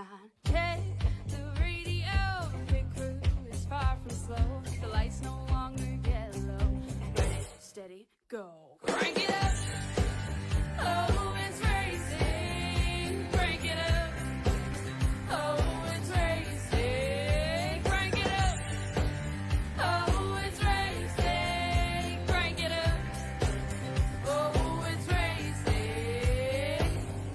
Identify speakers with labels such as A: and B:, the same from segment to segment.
A: line. Check the radio, pit crew is far from slow. The lights no longer yellow. Ready, steady, go. Crank it up. Oh, it's racing. Crank it up. Oh, it's racing. Crank it up. Oh, it's racing. Crank it up. Oh, it's racing.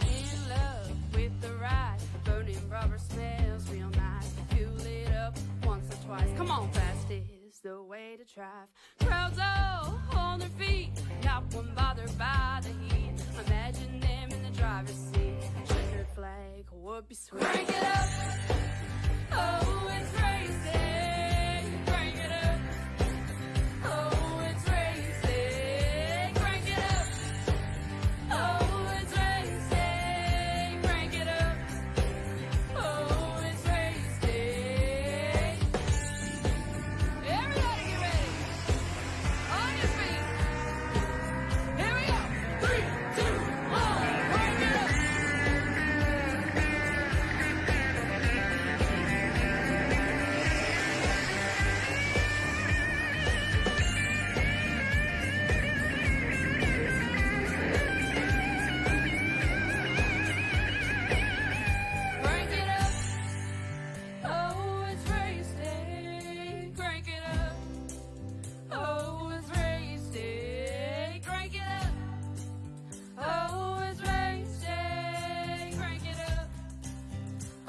A: In love with the ride. Burning rubber smells real nice. Fuel it up once or twice. Come on, fast is the way to drive. Crowds all on their feet, not one bothered by the heat. Imagine them in the driver's seat. Checkered flag would be sweet. Crank it up. Oh, it's racing. Crank it up. Oh, it's racing. Crank it up. Oh, it's racing. Crank it up. Oh, it's racing. Everybody get ready. On your feet. Here we go. 3, 2, 1. Crank it up. Crank it up. Oh, it's racing. Crank it up. Oh, it's racing. Crank it up. Oh, it's racing. Crank it up.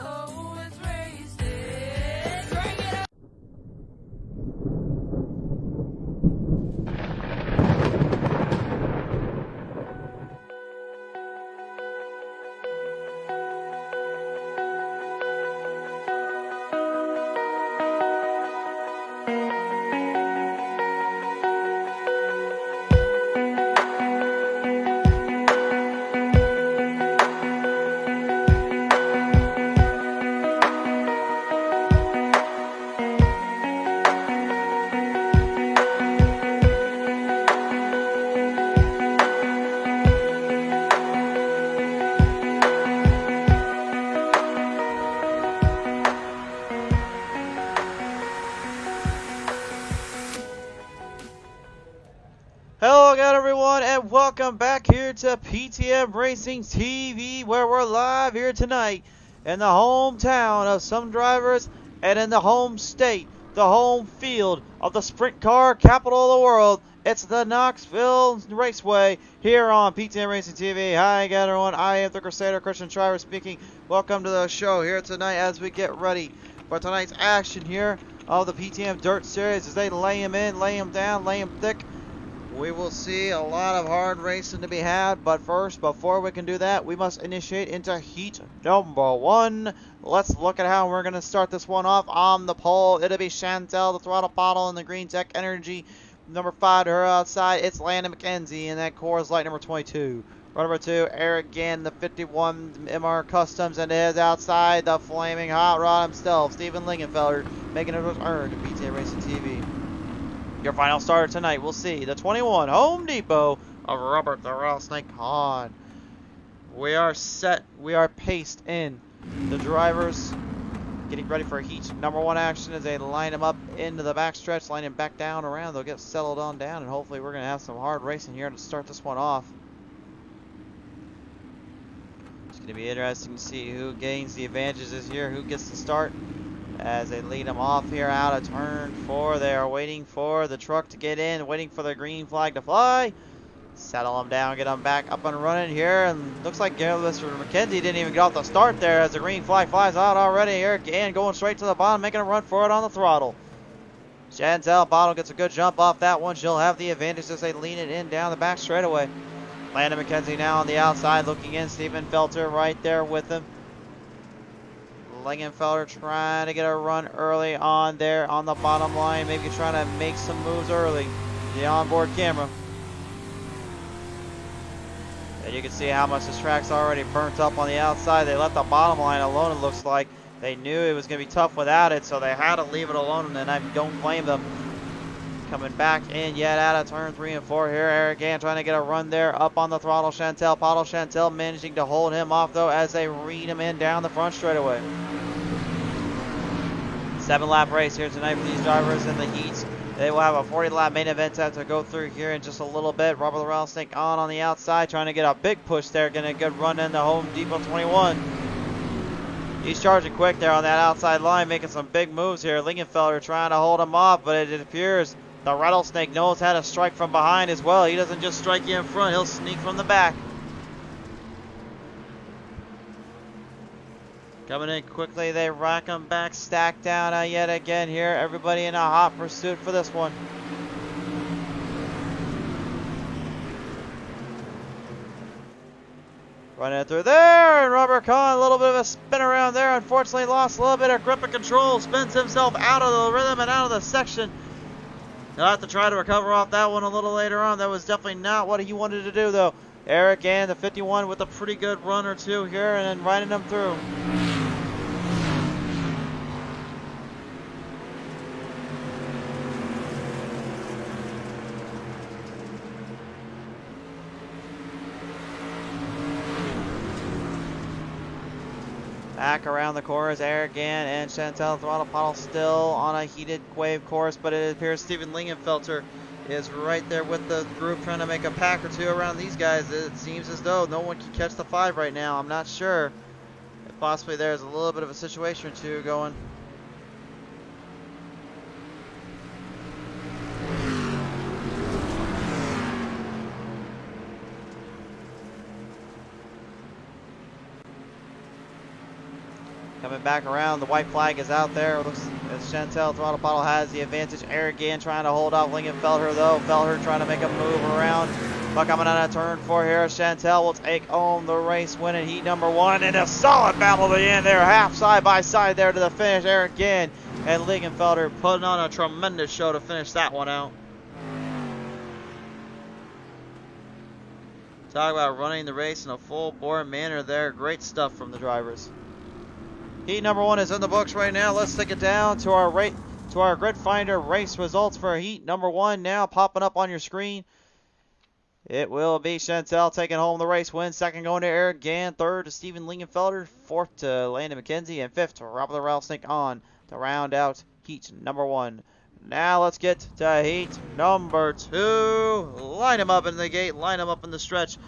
A: Oh, it's racing. Crank it up.
B: Hello again, everyone, and welcome back here to PTM Racing TV, where we're live here tonight in the hometown of some drivers and in the home state, the home field of the sprint car capital of the world. It's the Knoxville Raceway here on PTM Racing TV. Hi again, everyone. I am the Crusader Christian Shriver speaking. Welcome to the show here tonight as we get ready for tonight's action here of the PTM Dirt Series as they lay him in, lay him down, lay him thick. We will see a lot of hard racing to be had, but first, before we can do that, we must initiate into heat number 1. Let's look at how we're going to start this one off. On the pole, it'll be Chantel, the throttle bottle, and the Green Tech Energy. Number 5 to her outside, it's Landon McKenzie, and that Coors Light number 22. Number 2, Eric Gann, the 51 MR Customs, and his outside, the flaming hot rod himself, Steven Lingenfelder, making his return to PTM Racing TV. Your final starter tonight, we'll see the 21 Home Depot of Robert the Rattlesnake Hahn. We are set, we are paced in. The drivers getting ready for heat number 1 action as they line them up into the backstretch, line them back down around. They'll get settled on down, and hopefully we're going to have some hard racing here to start this one off. It's going to be interesting to see who gains the advantages this year, who gets the start. As they lead them off here out of turn 4, they are waiting for the truck to get in, waiting for the green flag to fly. Settle them down, get them back up and running here, and looks like Mr. McKenzie didn't even get off the start there as the green flag flies out already. Eric Gann going straight to the bottom, making a run for it on the throttle. Chantel Bottle gets a good jump off that one. She'll have the advantage as they lean it in down the back straightaway. Landon McKenzie now on the outside looking in. Stephen Felter right there with him. Lingenfelder trying to get a run early on there on the bottom line, maybe trying to make some moves early. The onboard camera. And you can see how much this track's already burnt up on the outside. They left the bottom line alone, it looks like. They knew it was going to be tough without it, so they had to leave it alone, and I don't blame them. Coming back in yet out of turn 3 and 4 here. Eric Gann trying to get a run there up on the throttle. Pottlez Chantel managing to hold him off though as they read him in down the front straightaway. 7-lap race here tonight for these drivers in the heats. They will have a 40-lap main event to go through here in just a little bit. Robert the Rattlesnake on the outside, trying to get a big push there, getting a good run in the Home Depot 21. He's charging quick there on that outside line, making some big moves here. Lingenfelder trying to hold him off, but it appears the Rattlesnake knows how to strike from behind as well. He doesn't just strike you in front, he'll sneak from the back. Coming in quickly, they rack them back, stack down yet again here. Everybody in a hot pursuit for this one. Running through there, and Robert Kahn, a little bit of a spin around there. Unfortunately, lost a little bit of grip and control. Spins himself out of the rhythm and out of the section. He'll have to try to recover off that one a little later on. That was definitely not what he wanted to do, though. Eric Gann, the 51, with a pretty good run or two here, and then riding them through. Back around the corners, Eric Gann and Chantel Throttle Pottle still on a heated wave course, but it appears Steven Lingenfelter is right there with the group trying to make a pack or two around these guys. It seems as though no one can catch the 5 right now. I'm not sure if possibly there's a little bit of a situation or two going. Coming back around, the white flag is out there. Looks as Chantel Throttle Pottle has the advantage. Eric Gann trying to hold off Lingenfelder though. Felder trying to make a move around. But coming out of turn 4 here, Chantel will take home the race, winning heat number 1. And a solid battle to the end there, half side by side there to the finish. Eric Gann and Lingenfelder putting on a tremendous show to finish that one out. Talk about running the race in a full bore manner there. Great stuff from the drivers. Heat number 1 is in the books right now. Let's take it down to our Grid Finder race results for heat number 1 now popping up on your screen. It will be Chantel taking home the race win. Second going to Eric Gann. Third to Steven Lingenfelder. Fourth to Landon McKenzie. And fifth to Robert the Rattlesnake on to round out heat number 1. Now let's get to heat number 2. Line them up in the gate. Line them up in the stretch.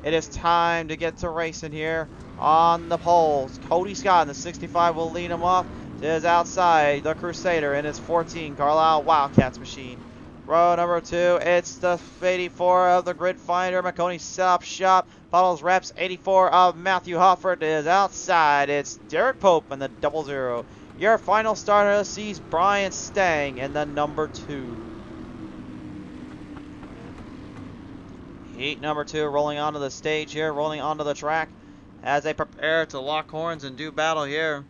B: It is time to get to racing here on the poles. Cody Scott in the 65 will lead him off. It is outside the Crusader in his 14 Carlisle Wildcats machine. Row number 2, it's the 84 of the Grid Finder Maconi Setup Shop. Pottlez Wrapz 84 of Matthew Hofford is outside. It's Derek Pope in the 00. Your final starter sees Brian Stang in the number 2. Heat number 2 rolling onto the stage here, rolling onto the track as they prepare to lock horns and do battle here.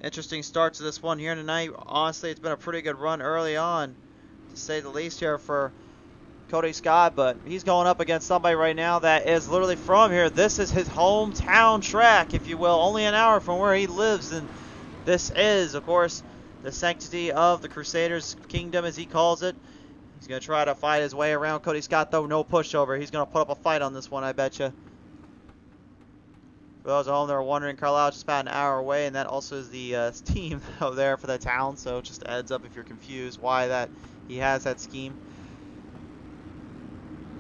B: Interesting start to this one here tonight. Honestly, it's been a pretty good run early on, to say the least here for Cody Scott, but he's going up against somebody right now that is literally from here. This is his hometown track, if you will, only an hour from where he lives, and this is, of course, the sanctity of the Crusaders' kingdom, as he calls it. He's going to try to fight his way around Cody Scott, though. No pushover. He's going to put up a fight on this one, I bet you. For those at home that are wondering, Carlisle just about an hour away, and that also is the team over there for the town. So just a heads up if you're confused why that he has that scheme.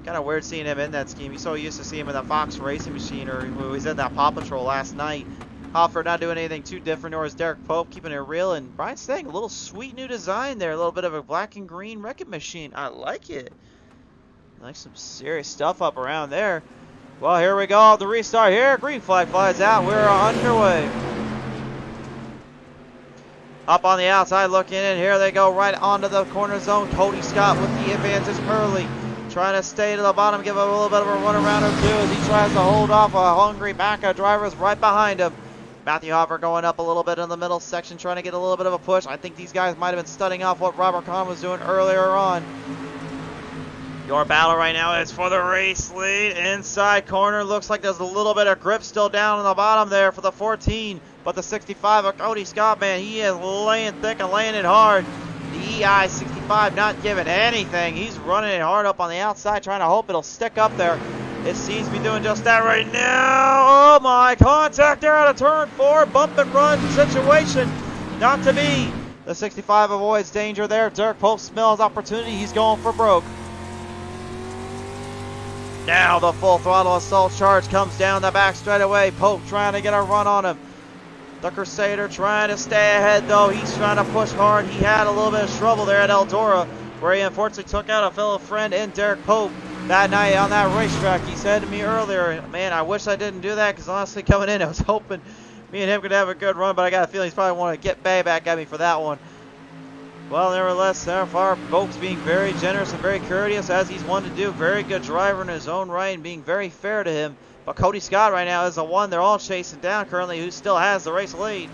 B: Kind of weird seeing him in that scheme. You're so used to seeing him in the Fox Racing Machine, or he was in that Paw Patrol last night. Hofford not doing anything too different, nor is Derek Pope keeping it real. And Brian Stang, a little sweet new design there. A little bit of a black and green wrecking machine. I like it. I like some serious stuff up around there. Well, here we go. The restart here. Green flag flies out. We're underway. Up on the outside looking in. Here they go right onto the corner zone. Cody Scott with the advantage early. Trying to stay to the bottom, give a little bit of a run around or two as he tries to hold off a hungry back of drivers right behind him. Matthew Hoffer going up a little bit in the middle section, trying to get a little bit of a push. I think these guys might have been studying off what Robert Kahn was doing earlier on. Your battle right now is for the race lead. Inside corner, looks like there's a little bit of grip still down on the bottom there for the 14. But the 65 of Cody Scott, man, he is laying thick and laying it hard. The EI 65 65 not giving anything. He's running it hard up on the outside, trying to hope it'll stick up there. It seems to be doing just that right now. Oh my, contact there out of turn 4. Bump and run situation. Not to be. The 65 avoids danger there. Derek Pope smells opportunity. He's going for broke. Now the full throttle assault charge comes down the back straightaway. Pope trying to get a run on him. The Crusader trying to stay ahead though. He's trying to push hard. He had a little bit of trouble there at Eldora, where he unfortunately took out a fellow friend in Derek Pope that night on that racetrack. He said to me earlier, man, I wish I didn't do that, because honestly coming in I was hoping me and him could have a good run, but I got a feeling he's probably want to get payback at me for that one. Well, nevertheless, so far, Pope's being very generous and very courteous, as he's wanted to do. Very good driver in his own right and being very fair to him. But Cody Scott right now is the one they're all chasing down currently, who still has the race lead.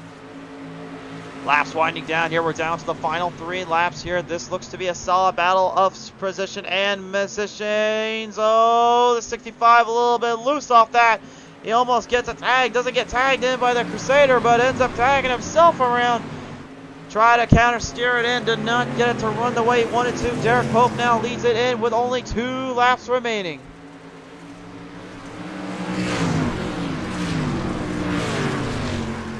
B: Laps winding down here. We're down to the final 3 laps here. This looks to be a solid battle of position and positions. Oh, the 65 a little bit loose off that. He almost gets a tag. Doesn't get tagged in by the Crusader, but ends up tagging himself around. Try to counter steer it in. Did not get it to run the way he wanted to. Derek Pope now leads it in with only 2 laps remaining.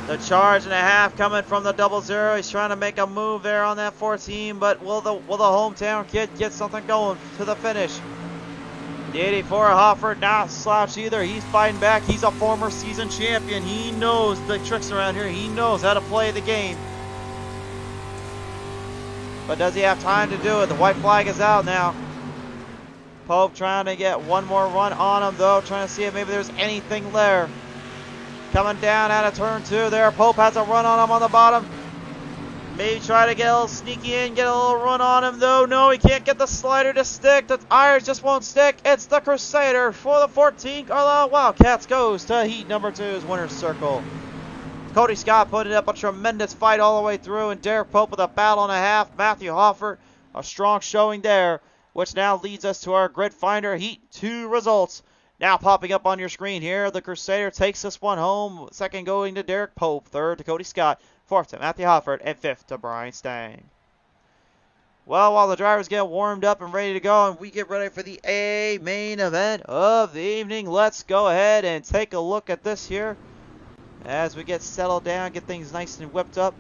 B: The charge and a half coming from the 00. He's trying to make a move there on that 14, but will the hometown kid get something going to the finish? The 84 Hofford not slouch either. He's fighting back. He's a former season champion. He knows the tricks around here. He knows how to play the game. But does he have time to do it? The white flag is out now. Pope trying to get one more run on him though, trying to see if maybe there's anything there. Coming down out of turn 2 there. Pope has a run on him on the bottom. Maybe try to get a little sneaky in, get a little run on him though. No, he can't get the slider to stick. The irons just won't stick. It's the Crusader for the 14th. Carlisle Wildcats goes to heat number 2's winner's circle. Cody Scott putting up a tremendous fight all the way through, and Derek Pope with a battle and a half. Matthew Hoffert, a strong showing there, which now leads us to our Grid Finder Heat 2 results. Now popping up on your screen here, the Crusader takes this one home. Second going to Derek Pope, third to Cody Scott, fourth to Matthew Hoffert, and fifth to Brian Stang. Well, while the drivers get warmed up and ready to go and we get ready for the A main event of the evening, let's go ahead and take a look at this here. As we get settled down, get things nice and whipped up,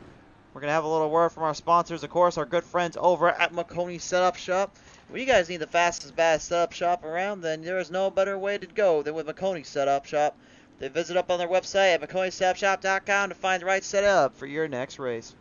B: we're going to have a little word from our sponsors, of course, our good friends over at Maconi Setup Shop. When you guys need the fastest, best setup shop around, then there is no better way to go than with Maconi Setup Shop. They visit up on their website at MaconiSetupShop.com to find the right setup for your next race.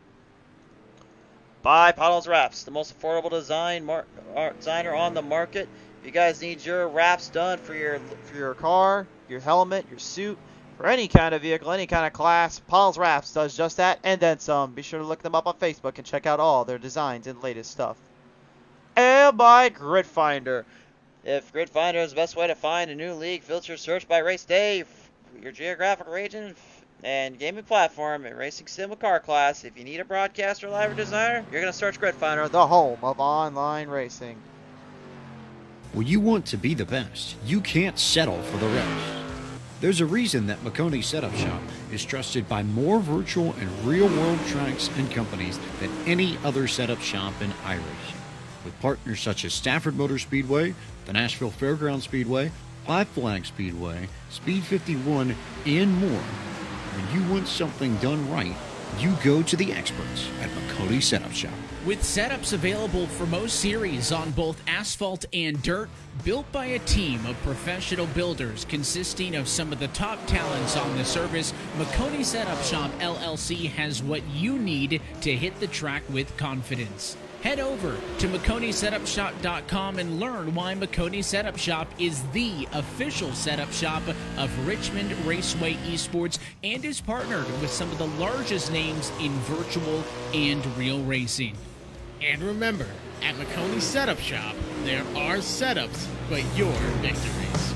B: By Pottlez Wrapz, the most affordable designer on the market. If you guys need your wraps done for your car, your helmet, your suit, for any kind of vehicle, any kind of class, Pottlez Wrapz does just that and then some. Be sure to look them up on Facebook and check out all their designs and latest stuff. And by Grid Finder. If Grid Finder is the best way to find a new league, filter search by race day, your geographic region, and gaming platform, and racing sim with car class. If you need a broadcaster, live, or designer, you're going to search Grid Finder, the home of online racing.
C: When you want to be the best, you can't settle for the rest. There's a reason that Maconi Setup Shop is trusted by more virtual and real-world tracks and companies than any other setup shop in iRacing. With partners such as Stafford Motor Speedway, the Nashville Fairgrounds Speedway, Five Flags Speedway, Speed 51, and more. When you want something done right, you go to the experts at Maconi Setup Shop.
D: With setups available for most series on both asphalt and dirt, built by a team of professional builders consisting of some of the top talents on the service, Maconi Setup Shop LLC has what you need to hit the track with confidence. Head over to MaconiSetupShop.com and learn why Maconi Setup Shop is the official setup shop of Richmond Raceway Esports and is partnered with some of the largest names in virtual and real racing.
E: And remember, at Maconi Setup Shop, there are setups, but your victories.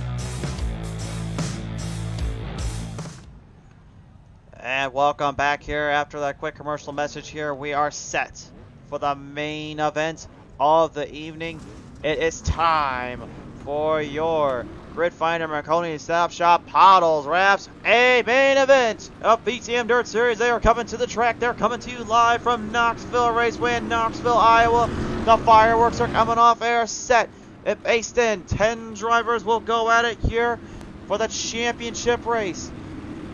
B: And welcome back here after that quick commercial message here. We are set for the main event of the evening. It is time for your Grid Finder Maconi Setup Shop Pottlez Wrapz, a main event of PTM Dirt Series. They are coming to the track. They're coming to you live from Knoxville Raceway in Knoxville, Iowa. The fireworks are coming off. Air set. It based in. 10 drivers will go at it here for the championship race.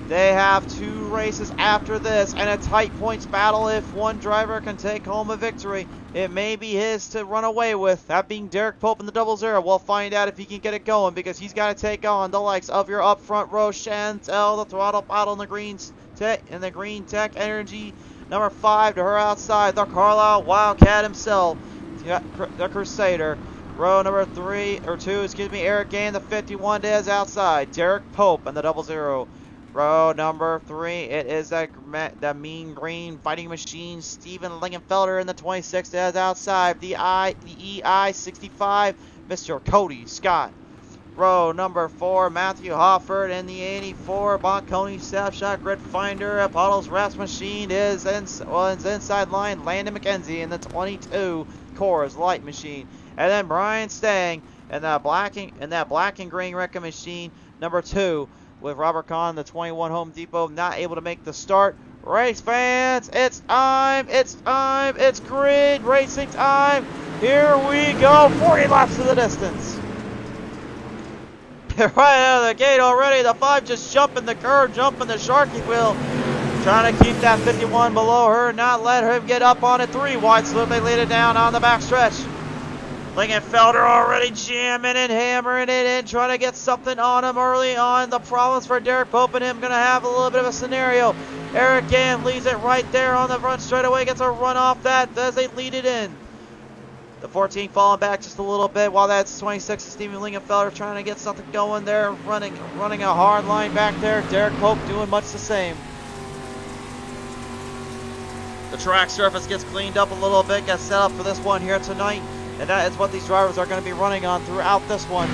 B: They have 2 races after this and a tight points battle. If one driver can take home a victory, it may be his to run away with. That being Derek Pope in the 00. We'll find out if he can get it going because he's got to take on the likes of your up front row Chantel, the throttle bottle in the green tech energy. Number 5 to her outside, the Carlisle Wildcat himself, the Crusader. Row number 2, Eric Gain, the 51 is outside. Derek Pope in the 00. Row number 3, it is the mean green fighting machine, Steven Lingenfelder in the 26 is outside. The EI 65, Mr. Cody Scott. Row number 4, Matthew Hofford in the 84, Maconi Snapshot Grid Finder. Pottlez Wrapz machine is inside line. Landon McKenzie in the 22, Coors Light machine. And then Brian Stang in that black and green wrecking machine, number 2. With Robert Kahn, the 21 Home Depot, not able to make the start. Race fans, it's time, it's grid racing time. Here we go, 40 laps to the distance. Right out of the gate already, the 5 just jumping the curve, jumping the Sharky wheel. Trying to keep that 51 below her, not let him get up on it. 3 wide, so they laid it down on the back stretch. Lingenfelder already jamming and hammering it in, trying to get something on him early on. The problems for Derek Pope and him going to have a little bit of a scenario. Eric Gann leads it right there on the front straightaway, gets a run off that as they lead it in. The 14 falling back just a little bit, while that's 26 Steven Lingenfelder trying to get something going there, running a hard line back there. Derek Pope doing much the same. The track surface gets cleaned up a little bit, gets set up for this one here tonight. And that is what these drivers are going to be running on throughout this one.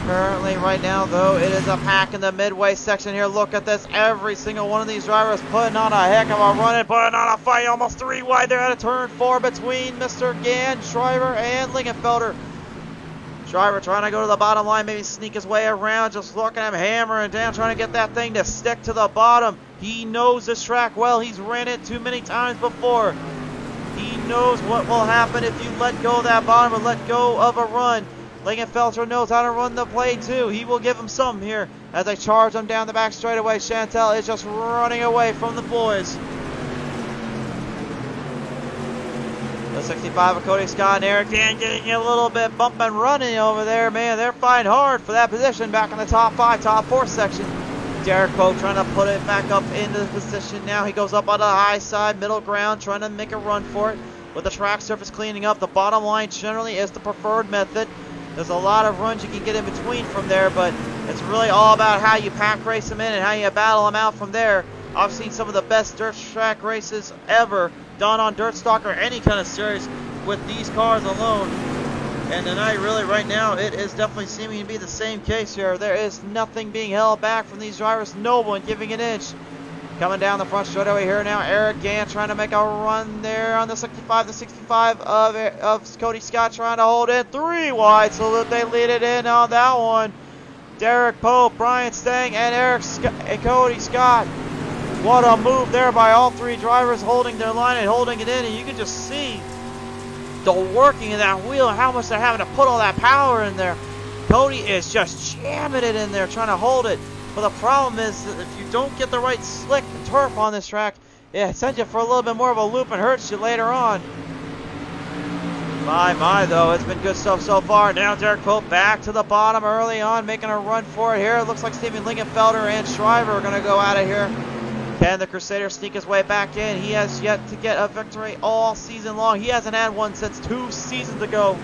B: Currently, right now, though, it is a pack in the midway section here. Look at this. Every single one of these drivers putting on a heck of a run and putting on a fight. Almost 3 wide there at a turn 4 between Mr. Gann, Shriver, and Lingenfelder. Shriver trying to go to the bottom line, maybe sneak his way around. Just looking at him hammering down, trying to get that thing to stick to the bottom. He knows this track well. He's ran it too many times before. He knows what will happen if you let go of that bottom or let go of a run. Lingenfelder knows how to run the play too. He will give him some here as they charge him down the back straightaway. Chantel is just running away from the boys. The 65 of Cody Scott and Eric Dan getting a little bit bump and running over there. Man, they're fighting hard for that position back in the top 5, top 4 section. Derek Pope trying to put it back up into the position now. He goes up on the high side, middle ground, trying to make a run for it. With the track surface cleaning up, the bottom line generally is the preferred method. There's a lot of runs you can get in between from there, but it's really all about how you pack race them in and how you battle them out from there. I've seen some of the best dirt track races ever done on dirt stock or any kind of series with these cars alone. And tonight, really, right now, it is definitely seeming to be the same case here. There is nothing being held back from these drivers. No one giving an inch. Coming down the front straightaway here now, Eric Gann trying to make a run there on the 65 to 65 of Cody Scott trying to hold it 3 wide so that they lead it in on that one. Derek Pope, Brian Stang, and Cody Scott. What a move there by all 3 drivers holding their line and holding it in, and you can just see the working of that wheel and how much they're having to put all that power in there. Cody is just jamming it in there, trying to hold it. But the problem is that if you don't get the right slick and turf on this track, it sends you for a little bit more of a loop and hurts you later on. My, though, it's been good stuff so far. Now Derek Pope back to the bottom early on, making a run for it here. It looks like Steven Lingenfelder and Shriver are going to go out of here. Can the Crusader sneak his way back in? He has yet to get a victory all season long. He hasn't had one since 2 seasons ago.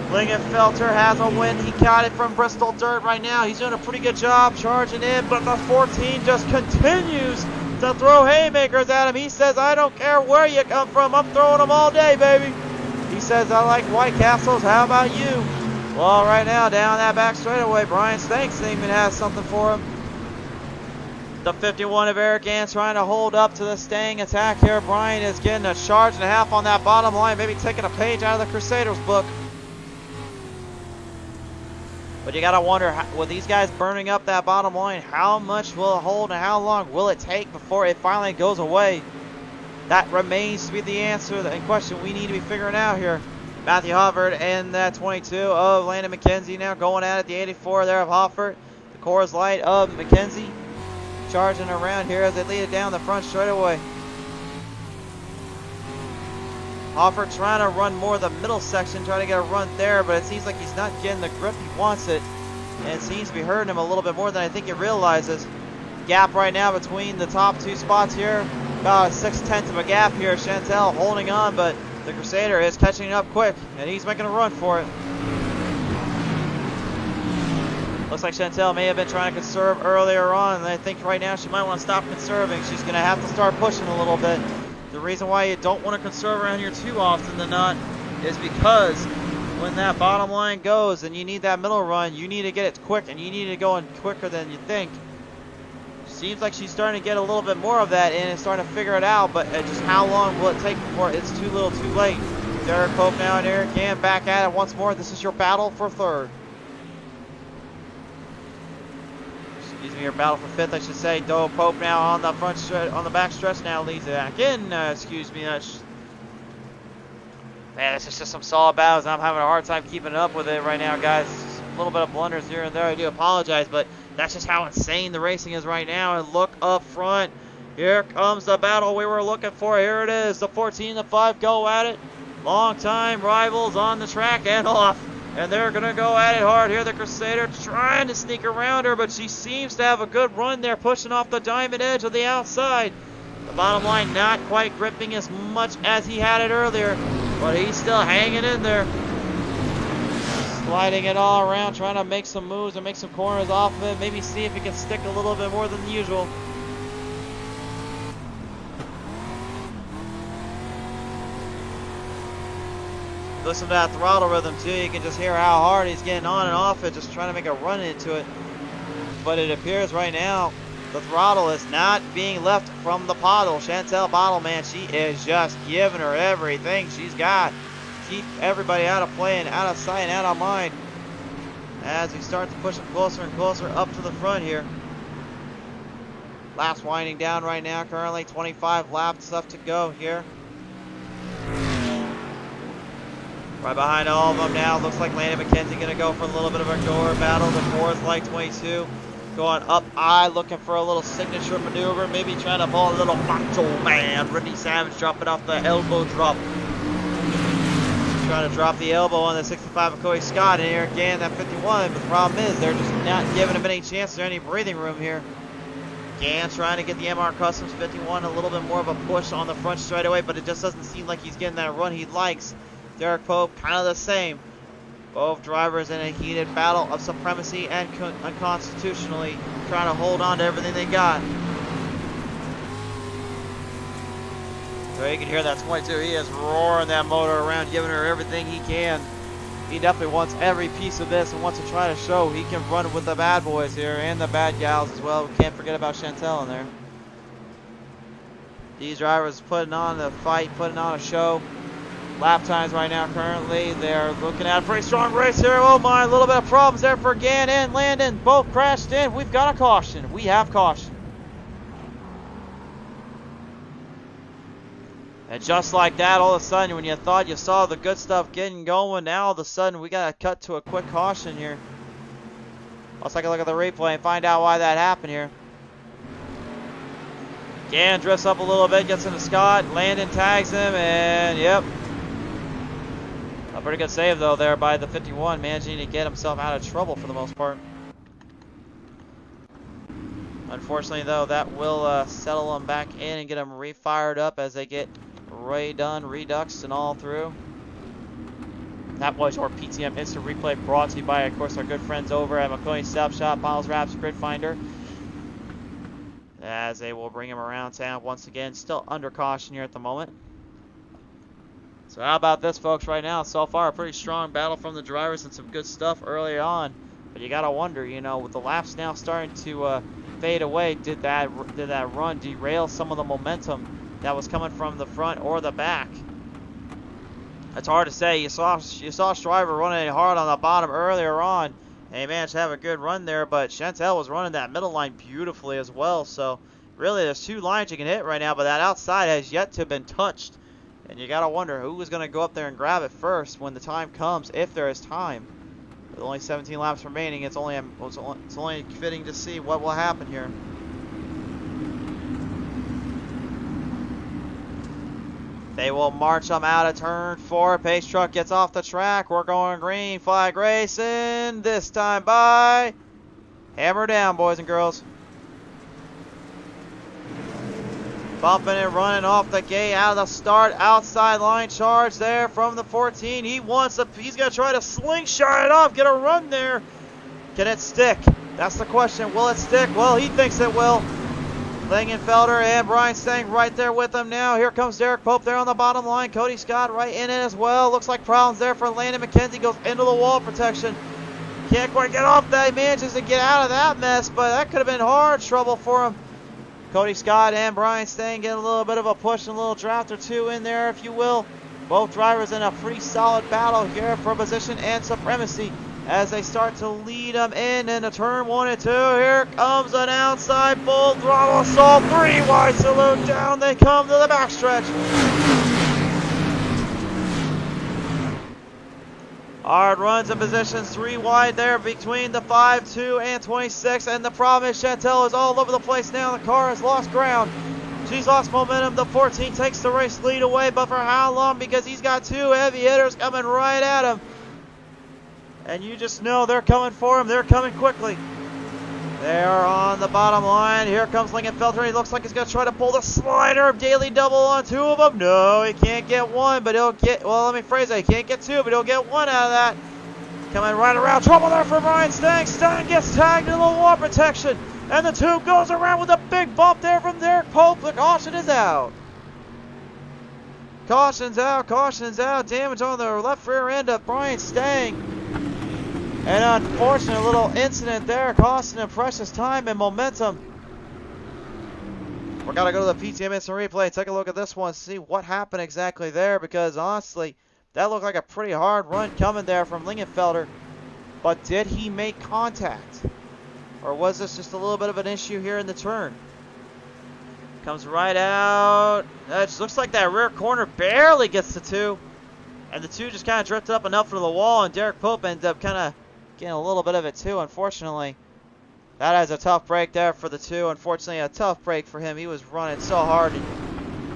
B: Lingenfelder has a win. He got it from Bristol Dirt right now. He's doing a pretty good job charging in, but the 14 just continues to throw haymakers at him. He says, I don't care where you come from. I'm throwing them all day, baby. He says, I like White Castles. How about you? Well, right now, down that back straightaway, Brian Stanks even has something for him. The 51 of Eric Gann trying to hold up to the Stang attack here. Brian is getting a charge and a half on that bottom line, maybe taking a page out of the Crusaders book. But you got to wonder, with these guys burning up that bottom line, how much will it hold and how long will it take before it finally goes away? That remains to be the answer and question we need to be figuring out here. Matthew Hoffert and that 22 of Landon McKenzie now going at it. The 84 there of Hoffert. The Coors Light of McKenzie charging around here as they lead it down the front straightaway. Hoffert trying to run more of the middle section, trying to get a run there, but it seems like he's not getting the grip he wants it. And it seems to be hurting him a little bit more than I think he realizes. Gap right now between the top two spots here. About a 6/10 of a gap here. Chantel holding on, but the Crusader is catching up quick, and he's making a run for it. Looks like Chantel may have been trying to conserve earlier on, and I think right now she might want to stop conserving. She's going to have to start pushing a little bit. The reason why you don't want to conserve around here too often than not is because when that bottom line goes and you need that middle run, you need to get it quick, and you need to go in quicker than you think. Seems like she's starting to get a little bit more of that in and starting to figure it out, but just how long will it take before it's too little too late? Derek Pope now and Eric Gann back at it once more. This is your battle for third. Excuse me, your battle for fifth, I should say. Doe Pope now on the front stretch, on the back stretch now leads it back in. Excuse me, man, this is just some solid battles. I'm having a hard time keeping up with it right now, guys. Just a little bit of blunders here and there. I do apologize, but that's just how insane the racing is right now. And look up front. Here comes the battle we were looking for. Here it is. The 14-5 go at it. Long time rivals on the track and off. And they're going to go at it hard here. The Crusader trying to sneak around her, but she seems to have a good run there, pushing off the diamond edge of the outside. The bottom line not quite gripping as much as he had it earlier, but he's still hanging in there. Sliding it all around, trying to make some moves and make some corners off of it. Maybe see if he can stick a little bit more than usual. Listen to that throttle rhythm too. You can just hear how hard he's getting on and off it, just trying to make a run into it. But it appears right now the throttle is not being left from the Pottle. Chantel Pottle, man, she is just giving her everything she's got. Keep everybody out of play and out of sight and out of mind as we start to push it closer and closer up to the front here. Laps winding down right now. Currently 25 laps left to go here. Right behind all of them now. Looks like Landon McKenzie going to go for a little bit of a door battle. The Coors Light 22 going up high, looking for a little signature maneuver. Maybe trying to pull a little macho man. Brittany Savage dropping off the elbow drop. Trying to drop the elbow on the 65 of Cody Scott and Eric Gann, that 51. But the problem is they're just not giving him any chance or any breathing room here. Gann trying to get the MR Customs 51 a little bit more of a push on the front straightaway, but it just doesn't seem like he's getting that run he likes. Derek Pope, kind of the same. Both drivers in a heated battle of supremacy and unconstitutionally trying to hold on to everything they got. So you can hear that 22. He is roaring that motor around, giving her everything he can. He definitely wants every piece of this and wants to try to show he can run with the bad boys here and the bad gals as well. We can't forget about Chantel in there. These drivers putting on the fight, putting on a show. Lap times right now currently, they're looking at a pretty strong race here. Oh my, a little bit of problems there for Gann and Landon. Both crashed in. We've got a caution. We have caution. And just like that, all of a sudden, when you thought you saw the good stuff getting going, now all of a sudden we got to cut to a quick caution here. Let's take a look at the replay and find out why that happened here. Gann drifts up a little bit, gets into Scott. Landon tags him, and yep. A pretty good save, though, there by the 51, managing to get himself out of trouble for the most part. Unfortunately, though, that will settle him back in and get him refired up as they get redone, reduxed, and all through. That was your PTM Instant Replay brought to you by, of course, our good friends over at Maconi Setup Shop, Pottlez Wrapz Grid Finder. As they will bring him around town once again. Still under caution here at the moment. So how about this, folks, right now? So far, a pretty strong battle from the drivers and some good stuff early on. But you got to wonder, you know, with the laps now starting to fade away, did that run derail some of the momentum that was coming from the front or the back? It's hard to say. You saw Shriver running hard on the bottom earlier on, and he managed to have a good run there, but Chantel was running that middle line beautifully as well, so Really, there's 2 lines you can hit right now, but that outside has yet to have been touched. And you got to wonder who is going to go up there and grab it first when the time comes, if there is time. With only 17 laps remaining, it's only fitting to see what will happen here. They will march them out of turn 4. Pace truck gets off the track. We're going green flag racing. This time by Hammer Down, boys and girls. Bumping and running off the gate out of the start. Outside line charge there from the 14. He's going to try to slingshot it off. Get a run there. Can it stick? That's the question. Will it stick? Well, he thinks it will. Lingenfelter and Brian Stang right there with him now. Here comes Derek Pope there on the bottom line. Cody Scott right in it as well. Looks like problems there for Landon McKenzie. Goes into the wall protection. Can't quite get off that. He manages to get out of that mess, but that could have been hard trouble for him. Cody Scott and Brian Stang getting a little bit of a push and a little draft or two in there, if you will. Both drivers in a pretty solid battle here for position and supremacy as they start to lead them in into turn 1 and 2. Here comes an outside full throttle assault. 3 wide salute down. They come to the backstretch. Hard runs in positions 3 wide there between the 5, 2, and 26. And the problem is Chantel is all over the place now. The car has lost ground. She's lost momentum. The 14 takes the race lead away, but for how long? Because he's got 2 heavy hitters coming right at him. And you just know they're coming for him. They're coming quickly. They are on the bottom line. Here comes Lingenfelter. He looks like he's going to try to pull the slider. Daily double on 2 of them. No, he can't get 1, but he'll get, well, let me phrase that. He can't get 2, but he'll get 1 out of that. Coming right around. Trouble there for Brian Stang. Stang gets tagged in the wall protection. And the 2 goes around with a big bump there from Derek Pope. The caution is out. Caution's out. Caution's out. Damage on the left rear end of Brian Stang. An unfortunate little incident there, costing him precious time and momentum. We're going to go to the PTM Instant Replay and take a look at this one, see what happened exactly there, because honestly, that looked like a pretty hard run coming there from Lingenfelter. But did he make contact? Or was this just a little bit of an issue here in the turn? Comes right out. It just looks like that rear corner barely gets the 2. And the 2 just kind of drifted up enough to the wall, and Derek Pope ends up kind of getting a little bit of it too, unfortunately. That is a tough break there for the 2. Unfortunately, a tough break for him. He was running so hard.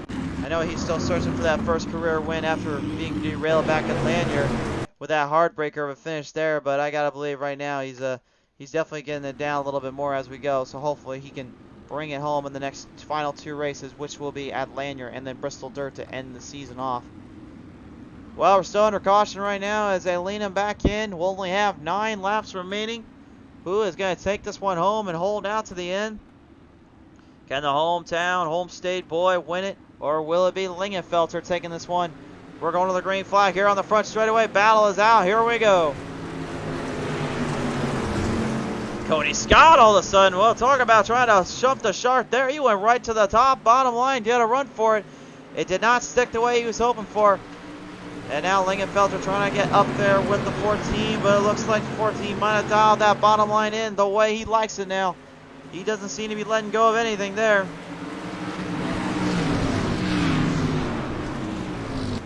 B: And I know he's still searching for that first career win after being derailed back at Lanier with that heartbreaker of a finish there. But I got to believe right now he's definitely getting it down a little bit more as we go. So hopefully he can bring it home in the next final 2 races, which will be at Lanier and then Bristol Dirt to end the season off. Well, we're still under caution right now as they lean him back in. We'll only have 9 laps remaining. Who is going to take this one home and hold out to the end? Can the hometown, home state boy win it? Or will it be Lingenfelter taking this one? We're going to the green flag here on the front straightaway. Battle is out. Here we go. Cody Scott all of a sudden. Well, talk about trying to jump the shark there. He went right to the top, bottom line, did a run for it. It did not stick the way he was hoping for. And now Lingenfelter trying to get up there with the 14, but it looks like the 14 might have dialed that bottom line in the way he likes it now. He doesn't seem to be letting go of anything there.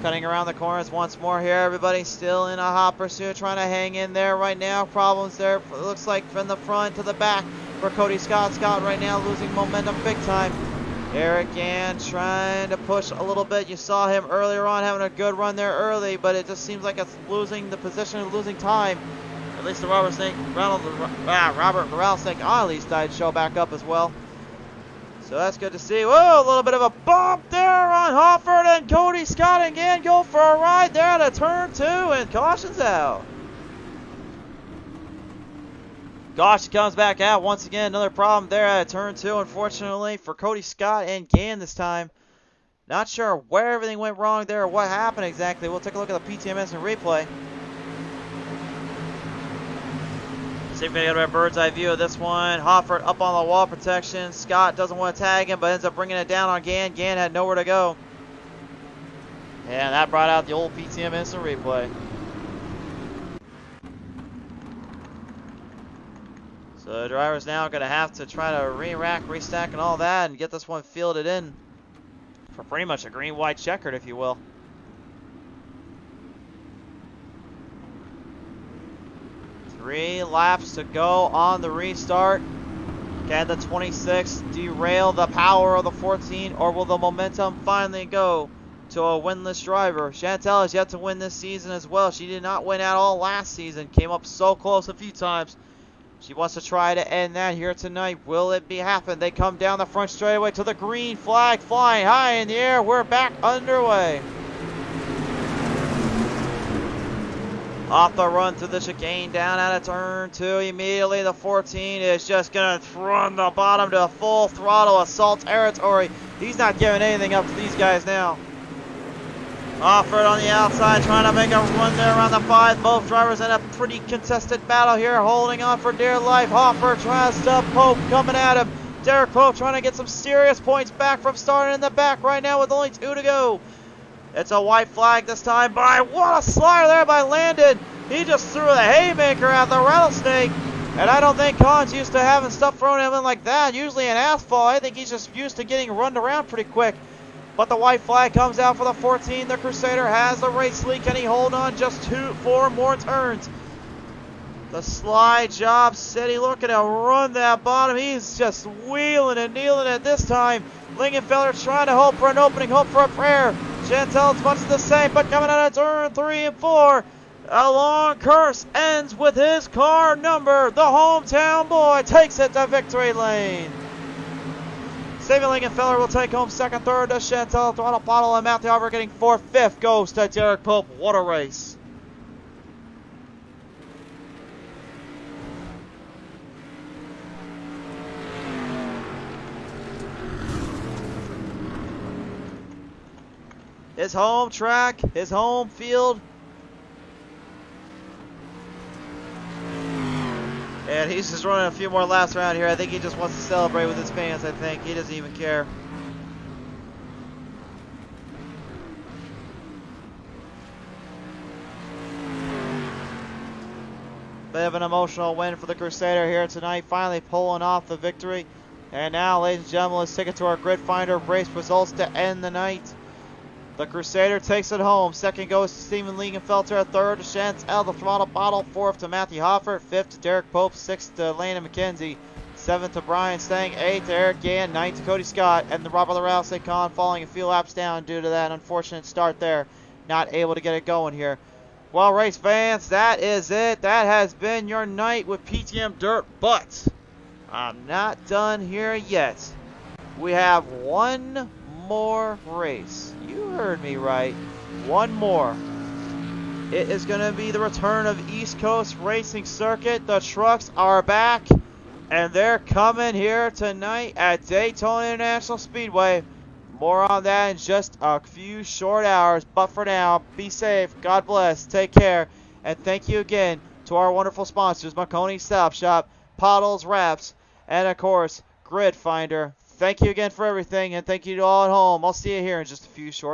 B: Cutting around the corners once more here. Everybody still in a hot pursuit, trying to hang in there right now. Problems there, it looks like from the front to the back for Cody Scott. Scott right now losing momentum big time. Eric Gann trying to push a little bit. You saw him earlier on having a good run there early, but it just seems like it's losing the position and losing time. At least the Robert Morales think at least I'd show back up as well. So that's good to see. Whoa, a little bit of a bump there on Hofford, and Cody Scott and Gann go for a ride there to turn 2, and caution's out. Gosh, comes back out once again. Another problem there at turn 2, unfortunately, for Cody Scott and Gann this time. Not sure where everything went wrong there or what happened exactly. We'll take a look at the PTM Instant Replay. See if we can get a bird's eye view of this one. Hoffert up on the wall protection. Scott doesn't want to tag him, but ends up bringing it down on Gann. Gann had nowhere to go. And that brought out the old PTM Instant Replay. So The driver's now going to have to try to re-rack, restack, and all that, and get this one fielded in for pretty much a green-white checkered, if you will. Three laps to go on the restart. Can the 26 derail the power of the 14, or will the momentum finally go to a winless driver? Chantel has yet to win this season as well. She did not win at all last season. Came up so close a few times. She wants to try to end that here tonight. Will it be happen? They come down the front straightaway to the green flag flying high in the air. We're back underway. Off the run through the chicane, down out of turn 2. Immediately the 14 is just going to run the bottom to full throttle assault territory. He's not giving anything up to these guys now. Offord on the outside, trying to make a run there around the 5. Both drivers in a pretty contested battle here, holding on for dear life. Hoffer tries to Pope coming at him. Derek Pope trying to get some serious points back from starting in the back right now with only 2 to go. It's a white flag this time by, what a slider there by Landon. He just threw the haymaker at the rattlesnake. And I don't think Con's used to having stuff thrown at him like that. Usually in asphalt, I think he's just used to getting run around pretty quick. But the white flag comes out for the 14. The Crusader has the race lead. Can he hold on just 4 more turns? The slide job City looking to run that bottom. He's just wheeling and kneeling at this time. Lingenfeller trying to hope for an opening, hope for a prayer. Chantel's much the same, but coming out of turn 3 and 4. A long curse ends with his car number. The hometown boy takes it to victory lane. Saving Lingenfeller will take home second, third to Chantel, Throttle Pottle, and Matthew Hoffer getting fourth. Fifth goes to Derek Pope. What a race. His home track, his home field. And he's just running a few more laps around here. I think he just wants to celebrate with his fans, I think. He doesn't even care. Bit of an emotional win for the Crusader here tonight, finally pulling off the victory. And now, ladies and gentlemen, let's take it to our grid finder race results to end the night. The Crusader takes it home. Second goes to Steven Liegenfelter. Third to Chantel, the Throttle Bottle. Fourth to Matthew Hoffer. Fifth to Derek Pope. Sixth to Landon McKenzie. Seventh to Brian Stang. Eighth to Eric Gann. Ninth to Cody Scott. And the Robert Rouse Con falling a few laps down due to that unfortunate start there. Not able to get it going here. Well, race fans, that is it. That has been your night with PTM Dirt. But I'm not done here yet. We have one more race. You heard me right. One more. It is going to be the return of East Coast Racing Circuit. The trucks are back, and they're coming here tonight at Daytona International Speedway. More on that in just a few short hours. But for now, be safe. God bless. Take care. And thank you again to our wonderful sponsors, Maconi Setup Shop, Pottlez Wrapz, and of course, Grid Finder. Thank you again for everything, and thank you to all at home. I'll see you here in just a few short